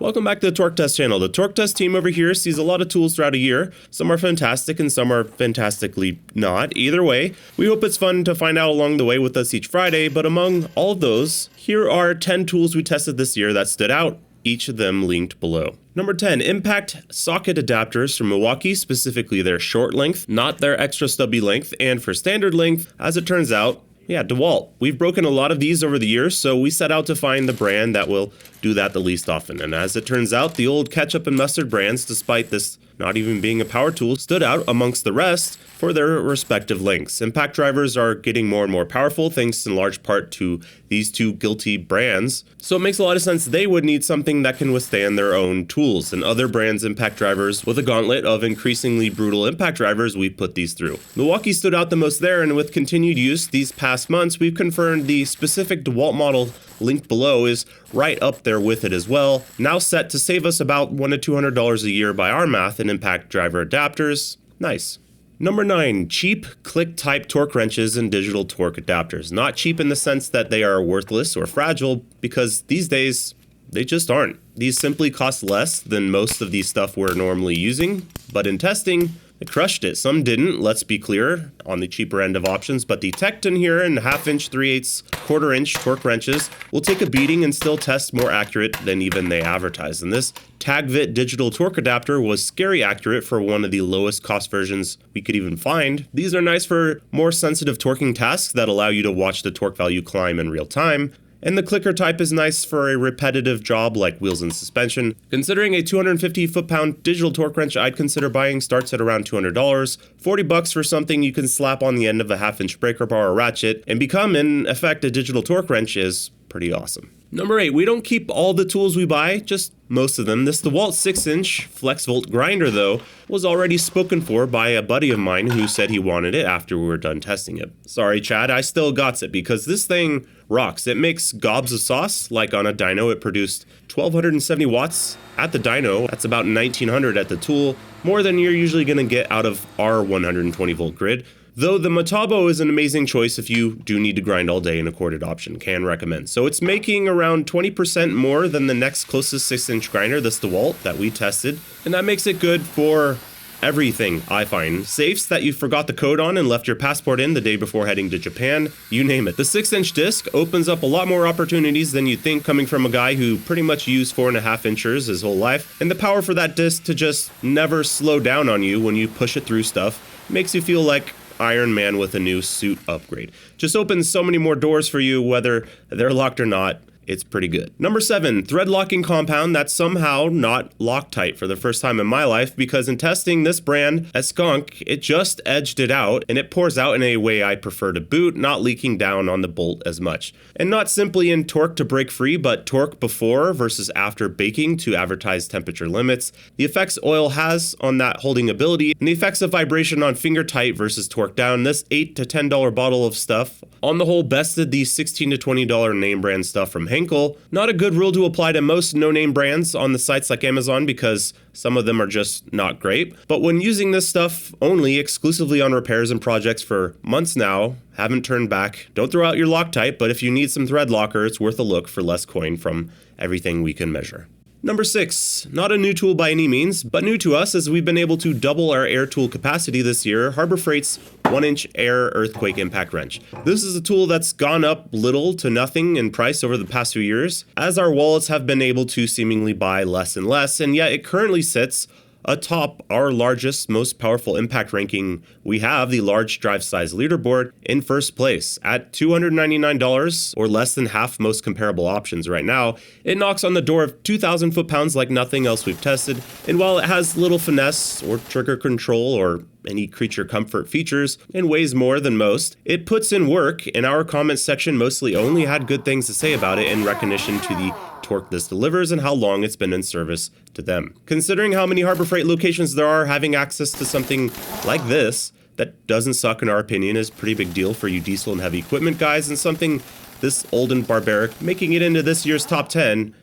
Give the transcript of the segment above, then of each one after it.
Welcome back to the Torque Test channel. The Torque Test team over here sees a lot of tools throughout a year. Some are fantastic and some are fantastically not. Either way, we hope it's fun to find out along the way with us each Friday, but among all of those, here are 10 tools we tested this year that stood out, each of them linked below. Number 10, impact socket adapters from Milwaukee, specifically their short length, not their extra stubby length, and for standard length, as it turns out, yeah, DeWalt. We've broken a lot of these over the years, so we set out to find the brand that will do that the least often. And as it turns out, the old ketchup and mustard brands, despite this not even being a power tool, stood out amongst the rest for their respective lengths. Impact drivers are getting more and more powerful, thanks in large part to these two guilty brands. So it makes a lot of sense they would need something that can withstand their own tools. And other brands' impact drivers, with a gauntlet of increasingly brutal impact drivers, we put these through. Milwaukee stood out the most there, and with continued use these past months, we've confirmed the specific DeWalt model linked below is right up there with it as well, now set to save us about $100 to $200 a year by our math in impact driver adapters. Nice. Number 9, cheap click-type torque wrenches and digital torque adapters. Not cheap in the sense that they are worthless or fragile, because these days, they just aren't. These simply cost less than most of the stuff we're normally using, but in testing, it crushed it. Some didn't, let's be clear, on the cheaper end of options, but the Tecton here and 1/2 inch, 3/8 quarter inch torque wrenches will take a beating and still test more accurate than even they advertise. And this TagVit digital torque adapter was scary accurate for one of the lowest cost versions we could even find. These are nice for more sensitive torquing tasks that allow you to watch the torque value climb in real time. And the clicker type is nice for a repetitive job like wheels and suspension. Considering a 250 foot-pound digital torque wrench I'd consider buying starts at around $200, $40 for something you can slap on the end of a 1/2 inch breaker bar or ratchet and become, in effect, a digital torque wrench is pretty awesome. Number 8, we don't keep all the tools we buy, just most of them. This DeWalt 6-inch FlexVolt grinder, though, was already spoken for by a buddy of mine who said he wanted it after we were done testing it. Sorry, Chad, I still got it because this thing rocks. It makes gobs of sauce. Like on a dyno, it produced 1270 watts at the dyno. That's about 1900 at the tool, more than you're usually going to get out of our 120 volt grid. Though the Metabo is an amazing choice if you do need to grind all day in a corded option, can recommend. So it's making around 20% more than the next closest 6-inch grinder, this DeWalt, that we tested. And that makes it good for everything, I find. Safes that you forgot the code on and left your passport in the day before heading to Japan, you name it. The 6-inch disc opens up a lot more opportunities than you'd think coming from a guy who pretty much used 4.5 inchers his whole life. And the power for that disc to just never slow down on you when you push it through stuff makes you feel like Iron Man with a new suit upgrade. Just opens so many more doors for you, whether they're locked or not. It's pretty good. Number 7, thread locking compound that's somehow not Loctite for the first time in my life, because in testing this brand at Skunk, it just edged it out and it pours out in a way I prefer to boot, not leaking down on the bolt as much. And not simply in torque to break free, but torque before versus after baking to advertised temperature limits, the effects oil has on that holding ability, and the effects of vibration on finger tight versus torque down. This $8 to $10 bottle of stuff on the whole bested the $16 to $20 name brand stuff from Henkel. Not a good rule to apply to most no-name brands on the sites like Amazon because some of them are just not great. But when using this stuff only exclusively on repairs and projects for months now, haven't turned back. Don't throw out your Loctite, but if you need some thread locker, it's worth a look for less coin from everything we can measure. Number 6, not a new tool by any means, but new to us as we've been able to double our air tool capacity this year, Harbor Freight's 1-inch air earthquake impact wrench. This is a tool that's gone up little to nothing in price over the past few years, as our wallets have been able to seemingly buy less and less, and yet it currently sits atop our largest, most powerful impact ranking we have, the large drive size leaderboard, in first place at $299, or less than half most comparable options right now. It knocks on the door of 2,000 foot-pounds like nothing else we've tested, and while it has little finesse or trigger control or any creature comfort features and weighs more than most, it puts in work, and our comments section mostly only had good things to say about it in recognition to the torque this delivers and how long it's been in service to them. Considering how many Harbor Freight locations there are, having access to something like this that doesn't suck in our opinion is a pretty big deal for you diesel and heavy equipment guys, and something this old and barbaric making it into this year's top 10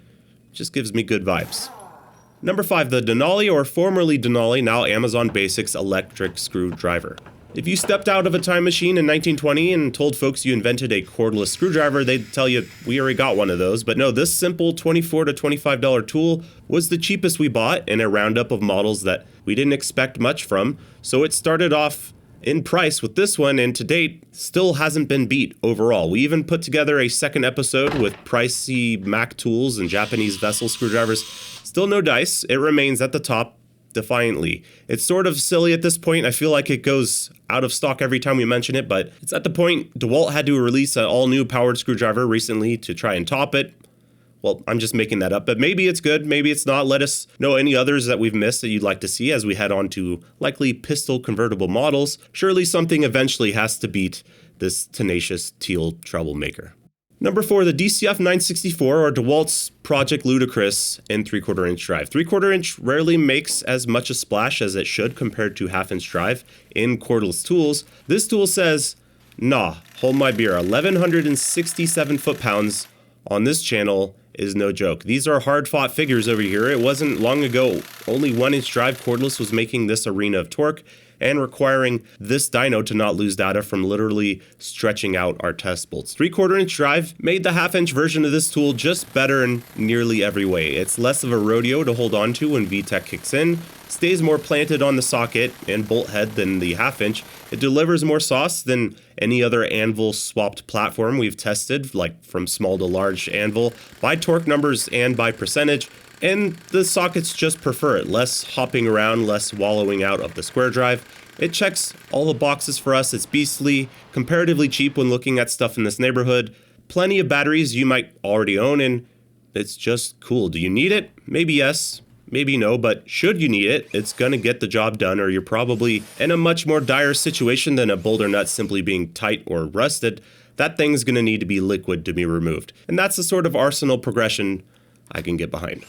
just gives me good vibes. Number 5, the Denali, or formerly Denali, now Amazon Basics electric screwdriver. If you stepped out of a time machine in 1920 and told folks you invented a cordless screwdriver, they'd tell you, we already got one of those. But no, this simple $24 to $25 tool was the cheapest we bought in a roundup of models that we didn't expect much from. So it started off in price with this one, and to date still hasn't been beat overall. We even put together a second episode with pricey Mac tools and Japanese vessel screwdrivers. Still no dice. It remains at the top defiantly. It's sort of silly at this point. I feel like it goes out of stock every time we mention it, but it's at the point DeWalt had to release an all-new powered screwdriver recently to try and top it. Well, I'm just making that up, but maybe it's good, maybe it's not. Let us know any others that we've missed that you'd like to see as we head on to likely pistol convertible models. Surely something eventually has to beat this tenacious teal troublemaker. Number 4, the DCF 964, or DeWalt's Project Ludicrous in 3/4 inch drive. 3/4 inch rarely makes as much a splash as it should compared to 1/2 inch drive in cordless tools. This tool says, nah, hold my beer, 1,167 foot-pounds on this channel is no joke. These are hard-fought figures over here. It wasn't long ago only 1-inch drive cordless was making this arena of torque and requiring this dyno to not lose data from literally stretching out our test bolts. 3/4 inch drive made the 1/2 inch version of this tool just better in nearly every way. It's less of a rodeo to hold on to when VTEC kicks in, stays more planted on the socket and bolt head than the 1/2 inch. It delivers more sauce than any other anvil swapped platform we've tested, like from small to large anvil, by torque numbers and by percentage. And the sockets just prefer it. Less hopping around, less wallowing out of the square drive. It checks all the boxes for us. It's beastly, comparatively cheap when looking at stuff in this neighborhood. Plenty of batteries you might already own, and it's just cool. Do you need it? Maybe yes, maybe no, but should you need it, it's gonna get the job done, or you're probably in a much more dire situation than a boulder nut simply being tight or rusted. That thing's gonna need to be liquid to be removed. And that's the sort of arsenal progression I can get behind.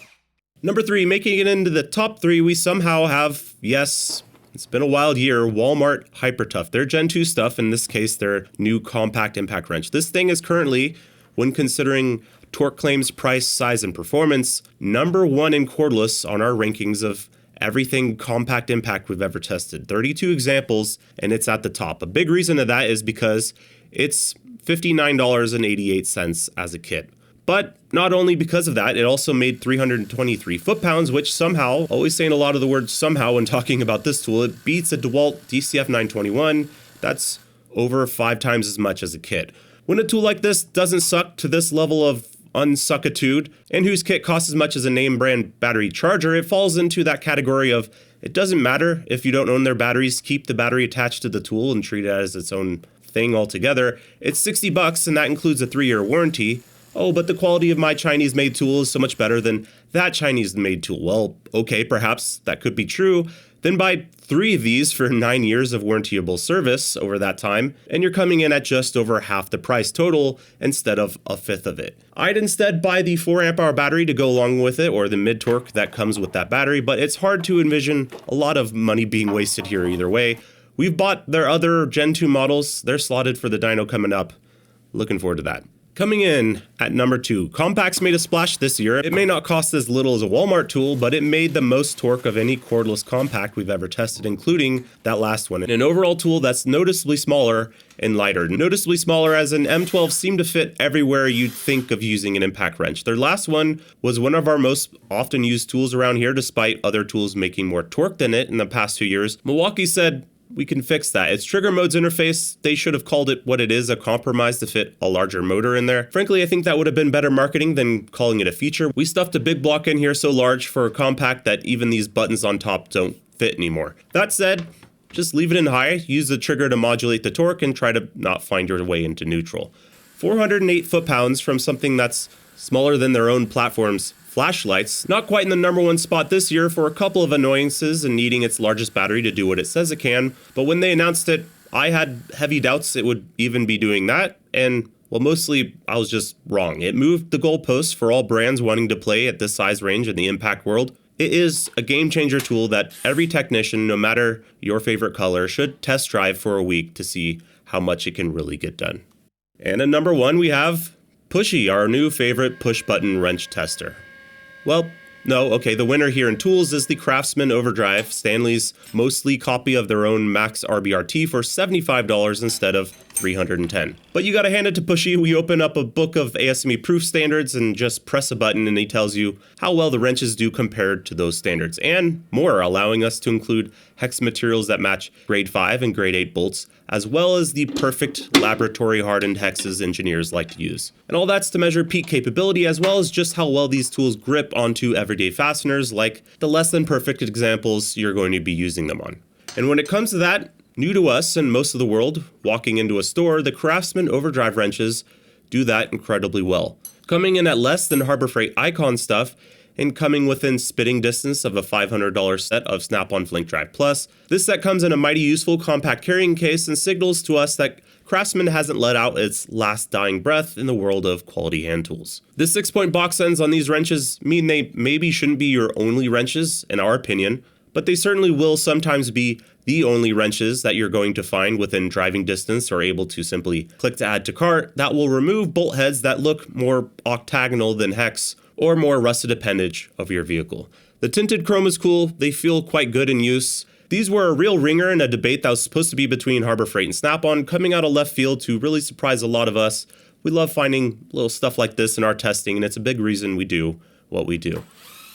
Number 3, making it into the top 3, we somehow have, yes, it's been a wild year, Walmart Hypertough. Their Gen 2 stuff, in this case, their new compact impact wrench. This thing is currently, when considering torque claims, price, size, and performance, number 1 in cordless on our rankings of everything compact impact we've ever tested. 32 examples, and it's at the top. A big reason of that is because it's $59.88 as a kit. But not only because of that, it also made 323 foot-pounds, which somehow, always saying a lot of the word somehow when talking about this tool, it beats a DeWalt DCF 921. That's over 5 times as much as a kit. When a tool like this doesn't suck to this level of unsuckitude, and whose kit costs as much as a name brand battery charger, it falls into that category of, it doesn't matter if you don't own their batteries, keep the battery attached to the tool and treat it as its own thing altogether. It's $60 and that includes a 3-year warranty. Oh, but the quality of my Chinese-made tool is so much better than that Chinese-made tool. Well, okay, perhaps that could be true. Then buy 3 of these for 9 years of warrantyable service over that time, and you're coming in at just over half the price total instead of a fifth of it. I'd instead buy the 4 amp hour battery to go along with it, or the mid-torque that comes with that battery, but it's hard to envision a lot of money being wasted here either way. We've bought their other Gen 2 models. They're slotted for the dyno coming up. Looking forward to that. Coming in at number 2, compacts made a splash this year. It may not cost as little as a Walmart tool, but it made the most torque of any cordless compact we've ever tested, including that last one. An overall tool that's noticeably smaller and lighter. Noticeably smaller as an M12 seemed to fit everywhere you'd think of using an impact wrench. Their last one was one of our most often used tools around here, despite other tools making more torque than it in the past 2 years. Milwaukee said, we can fix that. Its trigger modes interface, they should have called it what it is, a compromise to fit a larger motor in there. Frankly, I think that would have been better marketing than calling it a feature. We stuffed a big block in here so large for a compact that even these buttons on top don't fit anymore. That said, just leave it in high, use the trigger to modulate the torque, and try to not find your way into neutral. 408 foot-pounds from something that's smaller than their own platform's flashlights. Not quite in the number 1 spot this year for a couple of annoyances and needing its largest battery to do what it says it can. But when they announced it, I had heavy doubts it would even be doing that. And, well, mostly I was just wrong. It moved the goalposts for all brands wanting to play at this size range in the impact world. It is a game changer tool that every technician, no matter your favorite color, should test drive for a week to see how much it can really get done. And at number 1, we have Pushy, our new favorite push button wrench tester. Well, No, okay, the winner here in tools is the Craftsman Overdrive, Stanley's mostly copy of their own Max RBRT for $75 instead of $310. But you gotta hand it to Pushy. We open up a book of ASME proof standards and just press a button and he tells you how well the wrenches do compared to those standards and more, allowing us to include hex materials that match grade 5 and grade 8 bolts, as well as the perfect laboratory hardened hexes engineers like to use. And all that's to measure peak capability as well as just how well these tools grip onto everyday fasteners like the less than perfect examples you're going to be using them on. And when it comes to that, new to us and most of the world, walking into a store, the Craftsman Overdrive wrenches do that incredibly well. Coming in at less than Harbor Freight Icon stuff, and coming within spitting distance of a $500 set of Snap-on Flink Drive Plus. This set comes in a mighty useful compact carrying case and signals to us that Craftsman hasn't let out its last dying breath in the world of quality hand tools. The 6-point box ends on these wrenches mean they maybe shouldn't be your only wrenches, in our opinion, but they certainly will sometimes be the only wrenches that you're going to find within driving distance or able to simply click to add to cart that will remove bolt heads that look more octagonal than hex or more rusted appendage of your vehicle. The tinted chrome is cool, they feel quite good in use. These were a real ringer in a debate that was supposed to be between Harbor Freight and Snap-on, coming out of left field to really surprise a lot of us. We love finding little stuff like this in our testing, and it's a big reason we do what we do.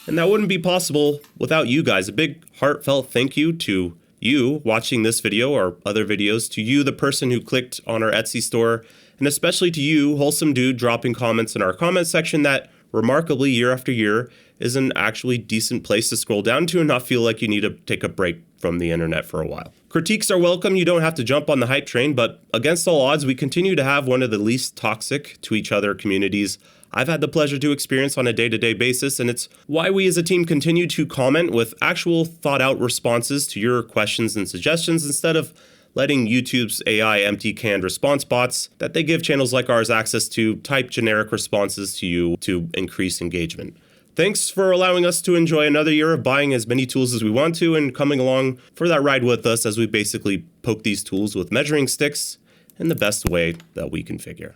And that wouldn't be possible without you guys. A big heartfelt thank you to you watching this video or other videos, to you, the person who clicked on our Etsy store, and especially to you, Wholesome Dude, dropping comments in our comment section that remarkably, year after year, is an actually decent place to scroll down to and not feel like you need to take a break from the internet for a while. Critiques are welcome. You don't have to jump on the hype train, but against all odds, we continue to have one of the least toxic to each other communities I've had the pleasure to experience on a day-to-day basis, and it's why we as a team continue to comment with actual thought-out responses to your questions and suggestions instead of letting YouTube's AI empty canned response bots that they give channels like ours access to type generic responses to you to increase engagement. Thanks for allowing us to enjoy another year of buying as many tools as we want to and coming along for that ride with us as we basically poke these tools with measuring sticks in the best way that we can figure.